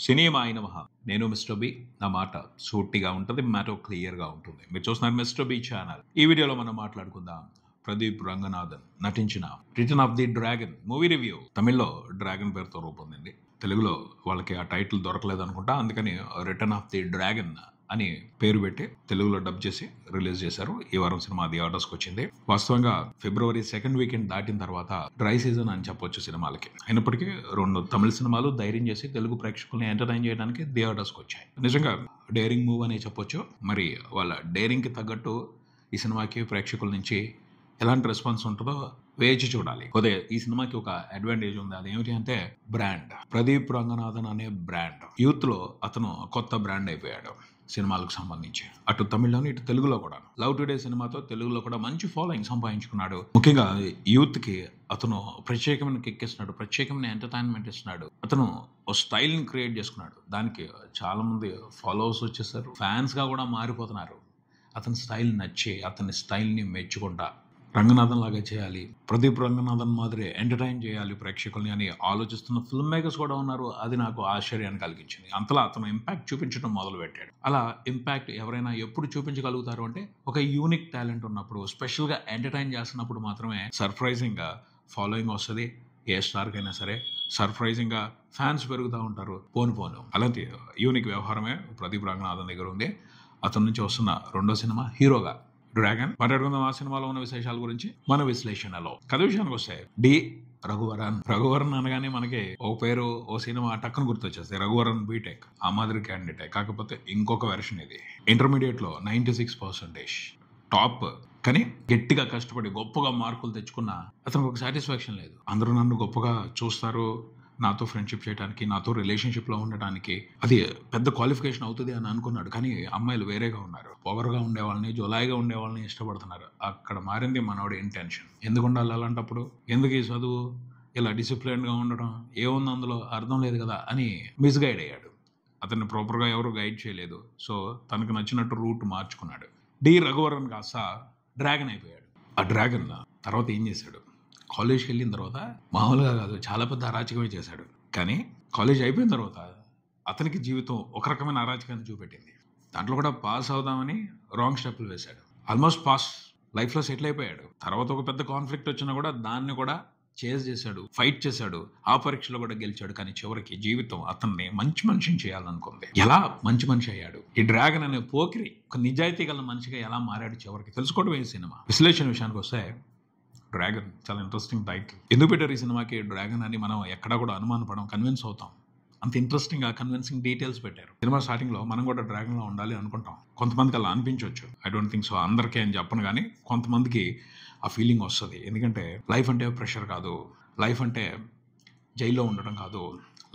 సినిమాయ నమః. నేను mister B. నా మాట సూటిగా ఉంటుంది, మ్యాటర్ క్లియర్గా ఉంటుంది. మీరు చూస్తున్నారు మిస్టర్ బి ఛానల్. ఈ వీడియోలో మనం మాట్లాడుకుందాం ప్రదీప్ రంగనాథన్ నటించిన return of the dragon movie review. తమిళ్లో డ్రాగన్ పేరుతో రూపొందింది. తెలుగులో వాళ్ళకి ఆ టైటిల్ దొరకలేదు అనుకుంటా, అందుకని రిటర్న్ ఆఫ్ ది డ్రాగన్ అని పేరు పెట్టి తెలుగులో డబ్ చేసి రిలీజ్ చేశారు. ఈ వారం సినిమా థియేటర్స్కి వచ్చింది. వాస్తవంగా ఫిబ్రవరి సెకండ్ వీకెండ్ దాటిన తర్వాత డ్రై సీజన్ అని చెప్పొచ్చు సినిమాలకి. అయినప్పటికీ 2 తమిళ సినిమాలు ధైర్యం చేసి తెలుగు ప్రేక్షకుల్ని ఎంటర్టైన్ చేయడానికి థియేటర్స్కి వచ్చాయి. నిజంగా డేరింగ్ మూవ్ అనే చెప్పొచ్చు. మరి వాళ్ళ డేరింగ్కి తగ్గట్టు ఈ సినిమాకి ప్రేక్షకుల నుంచి ఎలాంటి రెస్పాన్స్ ఉంటుందో వేచి చూడాలి. కొద్దిగా ఈ సినిమాకి ఒక అడ్వాంటేజ్ ఉంది. అదేమిటి అంటే బ్రాండ్. ప్రదీప్ రంగనాథన్ అనే బ్రాండ్ యూత్ లో అతను కొత్త బ్రాండ్ అయిపోయాడు సినిమాలకు సంబంధించి. అటు తమిళ్లోని ఇటు తెలుగులో కూడా. లవ్ టుడే సినిమాతో తెలుగులో కూడా మంచి ఫాలోయింగ్ సంపాదించుకున్నాడు. ముఖ్యంగా యూత్ కి అతను ప్రత్యేకమైన కిక్ ఇస్తున్నాడు, ప్రత్యేకమైన ఎంటర్టైన్మెంట్ ఇస్తున్నాడు. అతను ఓ స్టైల్ ని క్రియేట్ చేసుకున్నాడు. దానికి చాలా మంది ఫాలోవర్స్ వచ్చేసారు, ఫ్యాన్స్ గా కూడా మారిపోతున్నారు. అతని స్టైల్ నచ్చి అతని స్టైల్ ని మెచ్చుకుంటా రంగనాథన్ లాగా చేయాలి, ప్రదీప్ రంగనాథన్ మాదిరి ఎంటర్టైన్ చేయాలి ప్రేక్షకుల్ని అని ఆలోచిస్తున్న ఫిల్మ్ మేకర్స్ కూడా ఉన్నారు. అది నాకు ఆశ్చర్యాన్ని కలిగించింది. అంతలా అతను ఇంపాక్ట్ చూపించడం మొదలు పెట్టాడు. అలా ఇంపాక్ట్ ఎవరైనా ఎప్పుడు చూపించగలుగుతారు అంటే ఒక యూనిక్ టాలెంట్ ఉన్నప్పుడు, స్పెషల్గా ఎంటర్టైన్ చేస్తున్నప్పుడు మాత్రమే సర్ప్రైజింగ్గా ఫాలోయింగ్ వస్తుంది. ఏ స్టార్కైనా సరే సర్ప్రైజింగ్గా ఫ్యాన్స్ పెరుగుతూ ఉంటారు పోను. అలాంటి యూనిక్ వ్యవహారమే ప్రదీప్ రంగనాథన్ దగ్గర ఉంది. అతని నుంచి వస్తున్న రెండో సినిమా హీరోగా డ్రాగన్. మాట్లాడుకుందాం ఆ సినిమాలో ఉన్న విశేషాల గురించి మన విశ్లేషణలో. కథ విషయానికి వస్తే డి రఘువరన్ అనగానే మనకి ఓ పేరు, ఓ సినిమా టక్కును గుర్తొచ్చేస్తాయి. రఘువరన్ బీటెక్ ఆ మాదిరి క్యాండిడేట్, కాకపోతే ఇంకొక వెర్షన్ ఇది. ఇంటర్మీడియట్ లో 96% టాప్, కానీ గట్టిగా కష్టపడి గొప్పగా మార్కులు తెచ్చుకున్న అతనికి ఒక సాటిస్ఫాక్షన్ లేదు. అందరూ నన్ను గొప్పగా చూస్తారు, నాతో ఫ్రెండ్షిప్ చేయడానికి, నాతో రిలేషన్షిప్లో ఉండటానికి అది పెద్ద క్వాలిఫికేషన్ అవుతుంది అని అనుకున్నాడు. కానీ అమ్మాయిలు వేరేగా ఉన్నారు. పొగరుగా ఉండేవాళ్ళని, జోలాయిగా ఉండేవాళ్ళని ఇష్టపడుతున్నారు. అక్కడ మారింది మనోడి ఇంటెన్షన్. ఎందుకు ఉండాలి అలాంటప్పుడు? ఎందుకు ఈ చదువు, ఇలా డిసిప్లిన్గా ఉండడం, ఏముంది అందులో, అర్థం లేదు కదా అని మిస్గైడ్ అయ్యాడు. అతన్ని ప్రాపర్గా ఎవరు గైడ్ చేయలేదు. సో తనకు నచ్చినట్టు రూట్ మార్చుకున్నాడు. డి రఘువరన్ కాస్త డ్రాగన్ అయిపోయాడు. ఆ డ్రాగన్ తర్వాత ఏం చేశాడు? కాలేజ్కి వెళ్ళిన తర్వాత మామూలుగా కాదు, చాలా పెద్ద అరాచకమే చేశాడు. కానీ కాలేజ్ అయిపోయిన తర్వాత అతనికి జీవితం ఒక రకమైన అరాచకాన్ని చూపెట్టింది. దాంట్లో కూడా పాస్ అవుదామని రాంగ్ స్టెప్లు వేశాడు. ఆల్మోస్ట్ పాస్, లైఫ్లో సెటిల్ అయిపోయాడు. తర్వాత ఒక పెద్ద కాన్ఫ్లిక్ట్ వచ్చినా కూడా దాన్ని కూడా చేజ్ చేశాడు, ఫైట్ చేశాడు. ఆ పరీక్షలో కూడా గెలిచాడు. కానీ చివరికి జీవితం అతన్ని మంచి మనిషిని చేయాలనుకుంది. ఎలా మంచి మనిషి అయ్యాడు? ఈ డ్రాగన్ అనే పోకిరి ఒక నిజాయితీ గల మనిషిగా ఎలా మారాడు చివరికి తెలుసుకోవడం ఈ సినిమా. విశ్లేషణ విషయానికి వస్తే డ్రాగన్ చాలా ఇంట్రెస్టింగ్ టైటిల్. ఎందుకు పెట్టారు ఈ సినిమాకి డ్రాగన్ అని మనం ఎక్కడా కూడా అనుమానపడం, కన్విన్స్ అవుతాం. అంత ఇంట్రెస్టింగ్ గా కన్విన్సింగ్ డీటెయిల్స్ పెట్టారు. సినిమా స్టార్టింగ్ లో మనం కూడా డ్రాగన్ లో ఉండాలి అనుకుంటాం. కొంతమందికి అలా అనిపించవచ్చు. ఐ డోంట్ థింక్ సో, అందరికీ అని చెప్పను, కానీ కొంతమందికి ఆ ఫీలింగ్ వస్తుంది. ఎందుకంటే లైఫ్ అంటే ప్రెషర్ కాదు, లైఫ్ అంటే జైల్లో ఉండడం కాదు,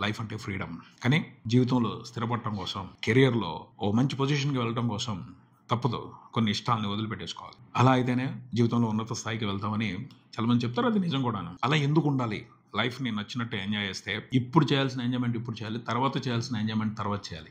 లైఫ్ అంటే ఫ్రీడమ్. కానీ జీవితంలో స్థిరపడటం కోసం, కెరియర్లో ఓ మంచి పొజిషన్కి వెళ్ళడం కోసం తప్పదు, కొన్ని ఇష్టాలని వదిలిపెట్టేసుకోవాలి. అలా అయితేనే జీవితంలో ఉన్నత స్థాయికి వెళ్తామని చాలా మంది చెప్తారు. అది నిజం కూడాను. అలా ఎందుకు ఉండాలి? లైఫ్ని నచ్చినట్టు ఎంజాయ్ చేస్తే ఇప్పుడు చేయాల్సిన ఎంజాయ్మెంట్ ఇప్పుడు చేయాలి, తర్వాత చేయాల్సిన ఎంజాయ్మెంట్ తర్వాత చేయాలి.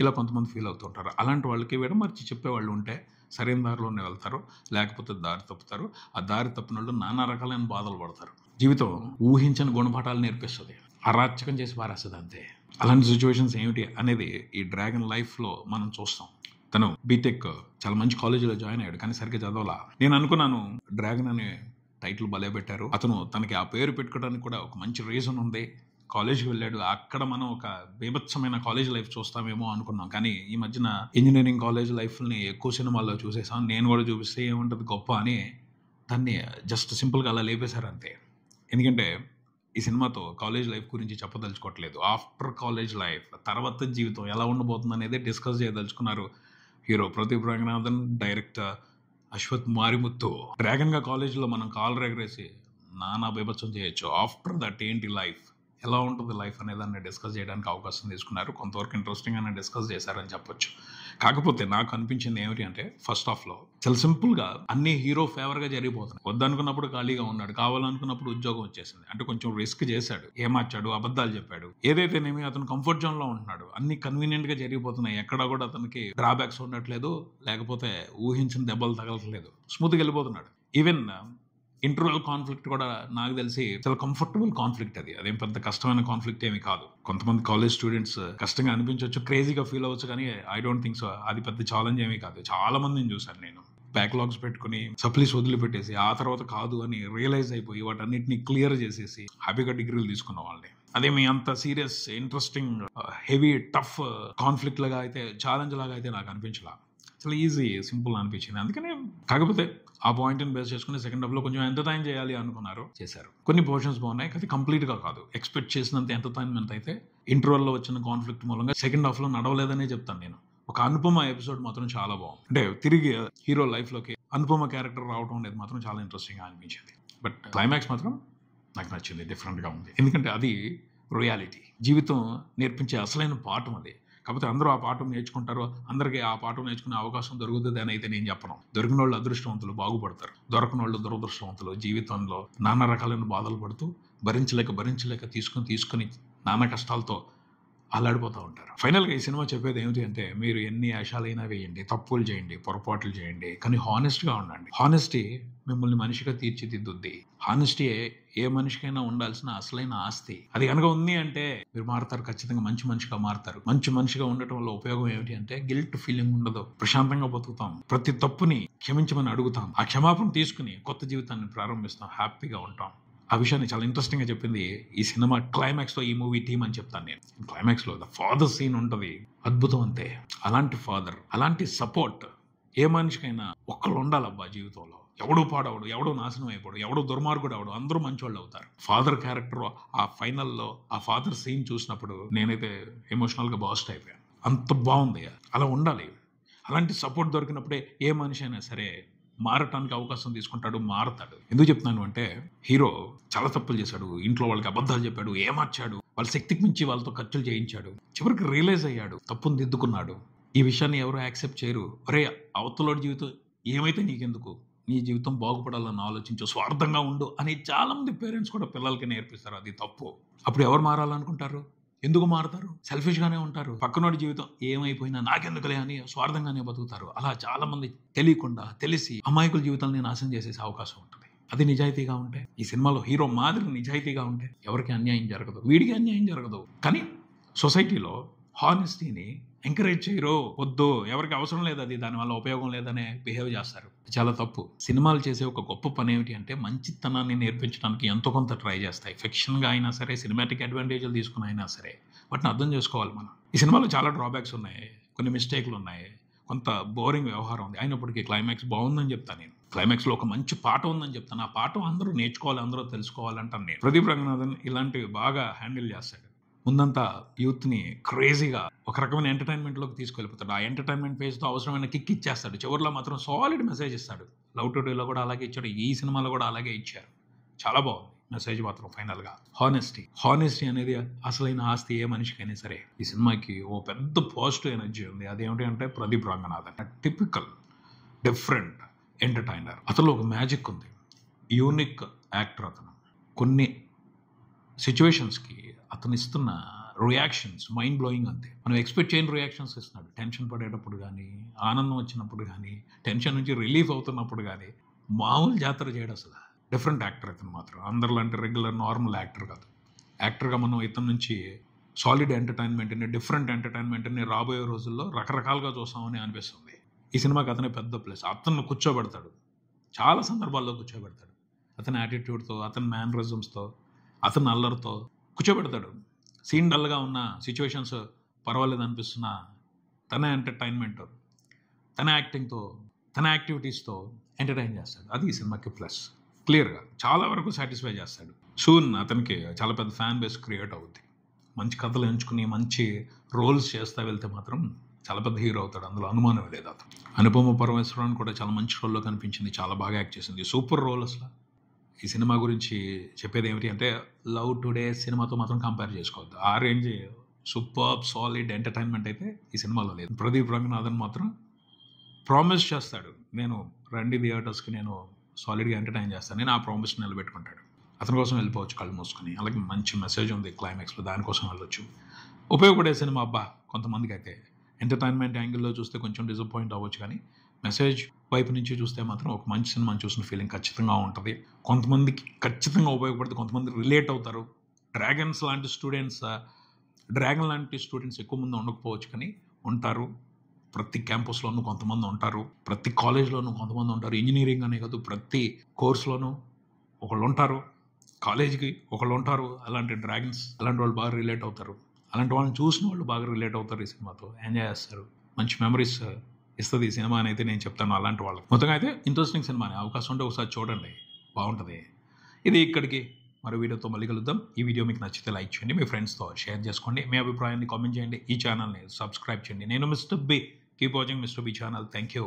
ఇలా కొంతమంది ఫీల్ అవుతుంటారు. అలాంటి వాళ్ళకి విడమర్చి చెప్పేవాళ్ళు ఉంటే సరైన దారిలోనే వెళ్తారు, లేకపోతే దారి తప్పుతారు. ఆ దారి తప్పిన వాళ్ళు నానా రకాలైన బాధలు పడతారు. జీవితం ఊహించని గుణపాఠాలు నేర్పిస్తుంది, అరాచకం చేసి పారేస్తుంది అంతే. అలాంటి సిచ్యువేషన్స్ ఏమిటి అనేది ఈ డ్రాగన్ లైఫ్లో మనం చూస్తాం. తను బీటెక్ చాలా మంచి కాలేజీలో జాయిన్ అయ్యాడు, కానీ సరిగ్గా చదవాలా. నేను అనుకున్నాను డ్రాగన్ అనే టైటిల్ భలే పెట్టారు. అతను తనకి ఆ పేరు పెట్టుకోవడానికి కూడా ఒక మంచి రీజన్ ఉంది. కాలేజ్కి వెళ్ళాడు, అక్కడ మనం ఒక బీభత్సమైన కాలేజ్ లైఫ్ చూస్తామేమో అనుకున్నాం. కానీ ఈ మధ్యన ఇంజనీరింగ్ కాలేజ్ లైఫ్ని ఎక్కువ సినిమాల్లో చూసేసాం. నేను కూడా చూపిస్తే ఏముంటుంది గొప్ప అని దాన్ని జస్ట్ సింపుల్గా అలా లేపేశారు అంతే. ఎందుకంటే ఈ సినిమాతో కాలేజ్ లైఫ్ గురించి చెప్పదలుచుకోవట్లేదు. ఆఫ్టర్ కాలేజ్ లైఫ్, తర్వాత జీవితం ఎలా ఉండబోతుంది అనేది డిస్కస్ చేయదలుచుకున్నారు హీరో ప్రదీప్ రంగనాథన్, డైరెక్టర్ అశ్వత్ మారిముత్తు. డ్రాగన్గా కాలేజీలో మనం కాలర్ ఎగరేసి నానా బీభత్సం చేయొచ్చు. ఆఫ్టర్ దట్ ఏంటి లైఫ్, ఎలా ఉంటుంది లైఫ్ అనే దాన్ని డిస్కస్ చేయడానికి అవకాశం తీసుకున్నారు. కొంతవరకు ఇంట్రెస్టింగ్గానే డిస్కస్ చేశారని చెప్పొచ్చు. కాకపోతే నాకు అనిపించింది ఏమిటి అంటే ఫస్ట్ హాఫ్లో చాలా సింపుల్గా అన్ని హీరో ఫేవర్గా జరిగిపోతున్నాయి. వద్దనుకున్నప్పుడు ఖాళీగా ఉన్నాడు, కావాలనుకున్నప్పుడు ఉద్యోగం వచ్చేసింది. అంటే కొంచెం రిస్క్ చేశాడు, ఏమార్చాడు, అబద్ధాలు చెప్పాడు. ఏదైతేనేమి అతను కంఫర్ట్ జోన్లో ఉంటున్నాడు. అన్ని కన్వీనియంట్గా జరిగిపోతున్నాయి. ఎక్కడా కూడా అతనికి డ్రాబ్యాక్స్ ఉండట్లేదు, లేకపోతే ఊహించిన దెబ్బలు తగలట్లేదు. స్మూత్గా వెళ్ళిపోతున్నాడు. ఈవెన్ ఇంటర్వల్ కాన్ఫ్లిక్ట్ కూడా నాకు తెలిసి చాలా కంఫర్టబుల్ కాన్ఫ్లిక్ట్. అదేం పెద్ద కష్టమైన కాన్ఫ్లిక్ట్ ఏమి కాదు. కొంతమంది కాలేజ్ స్టూడెంట్స్ కష్టంగా అనిపించవచ్చు, క్రేజీగా ఫీల్ అవ్వచ్చు, కానీ ఐ డోంట్ థింక్ సో. అది పెద్ద ఛాలెంజ్ ఏమీ కాదు. చాలా మందిని చూశాను నేను బ్యాక్లాగ్స్ పెట్టుకుని సప్లీస్ వదిలిపెట్టేసి ఆ తర్వాత కాదు అని రియలైజ్ అయిపోయి వాటన్నిటిని క్లియర్ చేసేసి హ్యాపీగా డిగ్రీలు తీసుకున్న వాళ్ళని. అదేమి అంత serious, interesting, heavy, tough conflict లాగా అయితే, ఛాలెంజ్ లాగా అయితే నాకు అనిపించలా. చాలా ఈజీ, సింపుల్ అనిపించింది. అందుకనే కాకపోతే ఆ పాయింట్ని బేస్ చేసుకుని సెకండ్ హాఫ్లో కొంచెం ఎంటర్టైన్ చేయాలి అనుకున్నారు, చేశారు. కొన్ని పోర్షన్స్ బాగున్నాయి, కానీ కంప్లీట్గా కాదు. ఎక్స్పెక్ట్ చేసినంత ఎంటర్టైన్మెంట్ అయితే ఇంటర్వెల్లో వచ్చిన కాన్ఫ్లిక్ట్ మూలంగా సెకండ్ హాఫ్లో నడవలేదనే చెప్తాను నేను. ఒక అనుపమ ఎపిసోడ్ మాత్రం చాలా బాగుంది. అంటే తిరిగి హీరో లైఫ్లోకి అనుపమ క్యారెక్టర్ రావడం అనేది మాత్రం చాలా ఇంట్రెస్టింగ్గా అనిపించింది. బట్ క్లైమాక్స్ మాత్రం నాకు నచ్చింది, డిఫరెంట్గా ఉంది. ఎందుకంటే అది రియాలిటీ, జీవితం నేర్పించే అసలైన పాఠం అది. కాకపోతే అందరూ ఆ పాఠం నేర్చుకుంటారు, అందరికీ ఆ పాఠం నేర్చుకునే అవకాశం దొరుకుతుంది అని అయితే నేను చెప్పను. దొరికిన వాళ్ళు అదృష్టవంతులు, బాగుపడతారు. దొరకని వాళ్ళు దురదృష్టవంతులు, జీవితంలో నానా రకాలైన బాధలు పడుతూ భరించలేక తీసుకుని నానా కష్టాలతో అల్లాడిపోతూ ఉంటారు. ఫైనల్గా ఈ సినిమా చెప్పేది ఏమిటి అంటే, మీరు ఎన్ని వేషాలైనా వేయండి, తప్పులు చేయండి, పొరపాట్లు చేయండి, కానీ హానెస్ట్గా ఉండండి. హానెస్టీ మిమ్మల్ని మనిషిగా తీర్చిదిద్దుద్ది. హానెస్టీ ఏ మనిషికైనా ఉండాల్సిన అసలైన ఆస్తి. అది కనుక ఉంది అంటే మీరు మారుతారు, ఖచ్చితంగా మంచి మనిషిగా మారుతారు. మంచి మనిషిగా ఉండటం వల్ల ఉపయోగం ఏమిటి అంటే, గిల్ట్ ఫీలింగ్ ఉండదు, ప్రశాంతంగా బతుకుతాం, ప్రతి తప్పుని క్షమించమని అడుగుతాం, ఆ క్షమాపణ తీసుకుని కొత్త జీవితాన్ని ప్రారంభిస్తాం, హ్యాపీగా ఉంటాం. ఆ విషయాన్ని చాలా ఇంట్రెస్టింగ్గా చెప్పింది ఈ సినిమా క్లైమాక్స్లో ఈ మూవీ టీమ్ అని చెప్తాను నేను. క్లైమాక్స్లో ద ఫాదర్ సీన్ ఉంటుంది, అద్భుతం అంతే. అలాంటి ఫాదర్, అలాంటి సపోర్ట్ ఏ మనిషికైనా ఒక్కళ్ళు ఉండాలబ్బా జీవితంలో. ఎవడూ పాడవడు, ఎవడూ నాశనం అయిపోడు, ఎవడూ దుర్మార్గుడు అవడు, అందరూ మంచోళ్ళు అవుతారు. ఫాదర్ క్యారెక్టర్ ఆ ఫైనల్లో ఆ ఫాదర్ సీన్ చూసినప్పుడు నేనైతే ఎమోషనల్గా బాస్ట్ అయిపోయాను. అంత బాగుంది. అలా ఉండాలి. అలాంటి సపోర్ట్ దొరికినప్పుడే ఏ మనిషి అయినా సరే మారటానికి అవకాశం తీసుకుంటాడు, మారతాడు. ఎందుకు చెప్తున్నాను అంటే, హీరో చాలా తప్పులు చేశాడు, ఇంట్లో వాళ్ళకి అబద్ధాలు చెప్పాడు, ఏమార్చాడు, వాళ్ళ శక్తికి మించి వాళ్ళతో ఖర్చులు చేయించాడు. చివరికి రియలైజ్ అయ్యాడు, తప్పును దిద్దుకున్నాడు. ఈ విషయాన్ని ఎవరు యాక్సెప్ట్ చేయరు. అరే అవతలోడి జీవితం ఏమైతే నీకెందుకు, నీ జీవితం బాగుపడాలని ఆలోచించు, స్వార్థంగా ఉండు అని చాలా మంది పేరెంట్స్ కూడా పిల్లలకి నేర్పిస్తారు. అది తప్పు. అప్పుడు ఎవరు మారాలనుకుంటారు? ఎందుకు మారుతారు? సెల్ఫిష్గానే ఉంటారు. పక్కనోడి జీవితం ఏమైపోయినా నాకెందుకులే అని స్వార్థంగానే బతుకుతారు. అలా చాలా మంది తెలియకుండా, తెలిసి అమాయకుల జీవితాన్ని నాశనం చేసేసే అవకాశం ఉంటుంది. అది నిజాయితీగా ఉంటే, ఈ సినిమాలో హీరో మాదిరి నిజాయితీగా ఉంటే ఎవరికి అన్యాయం జరగదు, వీడికి అన్యాయం జరగదు. కానీ సొసైటీలో హానెస్టీని ఎంకరేజ్ చేయరు, వద్దు, ఎవరికి అవసరం లేదు, అది దానివల్ల ఉపయోగం లేదనే బిహేవ్ చేస్తారు. చాలా తప్పు. సినిమాలు చేసే ఒక గొప్ప పని ఏమిటి అంటే, మంచితనాన్ని నేర్పించడానికి ఎంతో కొంత ట్రై చేస్తాయి. ఫిక్షన్గా అయినా సరే, సినిమాటిక్ అడ్వాంటేజ్లు తీసుకుని అయినా సరే, వాటిని అర్థం చేసుకోవాలి మనం. ఈ సినిమాలో చాలా డ్రాబ్యాక్స్ ఉన్నాయి, కొన్ని మిస్టేక్లు ఉన్నాయి, కొంత బోరింగ్ వ్యవహారం ఉంది. అయినప్పటికీ క్లైమాక్స్ బాగుందని చెప్తాను నేను. క్లైమాక్స్లో ఒక మంచి పాఠం ఉందని చెప్తాను. ఆ పాఠం అందరూ నేర్చుకోవాలి, అందరూ తెలుసుకోవాలంటాను నేను. ప్రదీప్ రంగనాథన్ ఇలాంటివి బాగా హ్యాండిల్ చేస్తాడు. ముందంతా యూత్ని క్రేజీగా ఒక రకమైన ఎంటర్టైన్మెంట్లోకి తీసుకెళ్ళిపోతాడు. ఆ ఎంటర్టైన్మెంట్ ఫేజ్తో అవసరమైన కిక్ ఇచ్చేస్తాడు. చివరిలో మాత్రం సాలిడ్ మెసేజ్ ఇస్తాడు. లవ్ టుడేలో కూడా అలాగే ఇచ్చాడు, ఈ సినిమాలో కూడా అలాగే ఇచ్చారు. చాలా బాగుంది మెసేజ్ మాత్రం. ఫైనల్గా హానెస్టీ అనేది అసలైన ఆస్తి ఏ మనిషికైనా సరే. ఈ సినిమాకి ఓ పెద్ద పాజిటివ్ ఎనర్జీ ఉంది. అదేమిటి అంటే, Pradeep Ranganathan typical different entertainer. అతనిలో ఒక మ్యాజిక్ ఉంది, యూనిక్ యాక్టర్ అతను. కొన్ని సిచ్యువేషన్స్కి అతను ఇస్తున్న రియాక్షన్స్ మైండ్ బ్లోయింగ్ అంతే. మనం ఎక్స్పెక్ట్ చేయని రియాక్షన్స్ ఇస్తున్నాడు. టెన్షన్ పడేటప్పుడు కానీ, ఆనందం వచ్చినప్పుడు కానీ, టెన్షన్ నుంచి రిలీఫ్ అవుతున్నప్పుడు కానీ మామూలు జాతర చేయడం. అసలు డిఫరెంట్ యాక్టర్ అతను మాత్రం. అందరిలాంటి రెగ్యులర్ నార్మల్ యాక్టర్ కాదు. యాక్టర్గా మనం ఇతని నుంచి సాలిడ్ ఎంటర్టైన్మెంట్ని, డిఫరెంట్ ఎంటర్టైన్మెంట్ని రాబోయే రోజుల్లో రకరకాలుగా చూస్తామని అనిపిస్తుంది. ఈ సినిమాకి అతనే పెద్ద ప్లస్. అతను కూర్చోబెడతాడు, చాలా సందర్భాల్లో కూర్చోబెడతాడు. అతని యాటిట్యూడ్తో, అతని మ్యానరిజమ్స్తో, అతని అల్లరితో కూర్చోబెడతాడు. సీన్ డల్గా ఉన్న సిచ్యువేషన్స్ పర్వాలేదు అనిపిస్తున్నా తన ఎంటర్టైన్మెంట్, తన యాక్టింగ్తో, తన యాక్టివిటీస్తో ఎంటర్టైన్ చేస్తాడు. అది ఈ సినిమాకి ప్లస్. క్లియర్గా చాలా వరకు సాటిస్ఫై చేస్తాడు. సూన్ అతనికి చాలా పెద్ద ఫ్యాన్ బేస్ క్రియేట్ అవుద్ది. మంచి కథలు ఎంచుకుని మంచి రోల్స్ చేస్తూ వెళ్తే మాత్రం చాలా పెద్ద హీరో అవుతాడు, అందులో అనుమానం లేదు. అతను అనుపమ పరమేశ్వరన్ కూడా చాలా మంచి రోల్లో కనిపించింది, చాలా బాగా యాక్ట్ చేసింది, సూపర్ రోల్. అసలు ఈ సినిమా గురించి చెప్పేది ఏమిటి అంటే, లవ్ టుడే సినిమాతో మాత్రం కంపేర్ చేసుకోవద్దు. ఆ రేంజ్ సూపర్ సాలిడ్ ఎంటర్టైన్మెంట్ అయితే ఈ సినిమాలో లేదు. ప్రదీప్ రంగనాథన్ మాత్రం ప్రామిస్ చేస్తాడు, నేను రండి థియేటర్స్కి, నేను సాలిడ్గా ఎంటర్టైన్ చేస్తాను, నేను ఆ ప్రామిస్ నిలబెట్టుకుంటాడు. అతని కోసం వెళ్ళిపోవచ్చు కళ్ళు మూసుకుని. అలాగే మంచి మెసేజ్ ఉంది క్లైమాక్స్లో, దానికోసం వెళ్ళొచ్చు. ఉపయోగపడే సినిమా అబ్బా. కొంతమందికి అయితే ఎంటర్టైన్మెంట్ యాంగిల్లో చూస్తే కొంచెం డిసప్పాయింట్ అవ్వచ్చు, కానీ మెసేజ్ వైపు నుంచి చూస్తే మాత్రం ఒక మంచి సినిమాని చూసిన ఫీలింగ్ ఖచ్చితంగా ఉంటుంది. కొంతమందికి ఖచ్చితంగా ఉపయోగపడుతుంది, కొంతమంది రిలేట్ అవుతారు. డ్రాగన్ లాంటి స్టూడెంట్స్ ఎక్కువ మంది ఉండకపోవచ్చు, కానీ ఉంటారు. ప్రతి క్యాంపస్లోనూ కొంతమంది ఉంటారు, ప్రతి కాలేజ్లోనూ కొంతమంది ఉంటారు. ఇంజనీరింగ్ అనే కాదు, ప్రతి కోర్సులోనూ ఒకళ్ళు ఉంటారు, కాలేజీకి ఒకళ్ళు ఉంటారు. అలాంటి వాళ్ళు బాగా రిలేట్ అవుతారు. అలాంటి వాళ్ళని చూసిన వాళ్ళు బాగా రిలేట్ అవుతారు. ఈ సినిమాతో ఎంజాయ్ చేస్తారు, మంచి మెమరీస్ ఇస్తుంది ఈ సినిమా అని అయితే నేను చెప్తాను. అలాంటి వాళ్ళకి మొత్తంగా అయితే ఇంట్రెస్టింగ్ సినిమానే. అవకాశం ఉంటే ఒకసారి చూడండి, బాగుంటుంది. ఇది ఇక్కడికి. మరో వీడియోతో మళ్ళీ కలుద్దాం. ఈ వీడియో మీకు నచ్చితే లైక్ చేయండి, మీ ఫ్రెండ్స్తో షేర్ చేసుకోండి, మీ అభిప్రాయాన్ని కామెంట్ చేయండి, ఈ ఛానల్ని సబ్స్క్రైబ్ చేయండి. నేను mister B. Keep watching mister B channel. Thank you.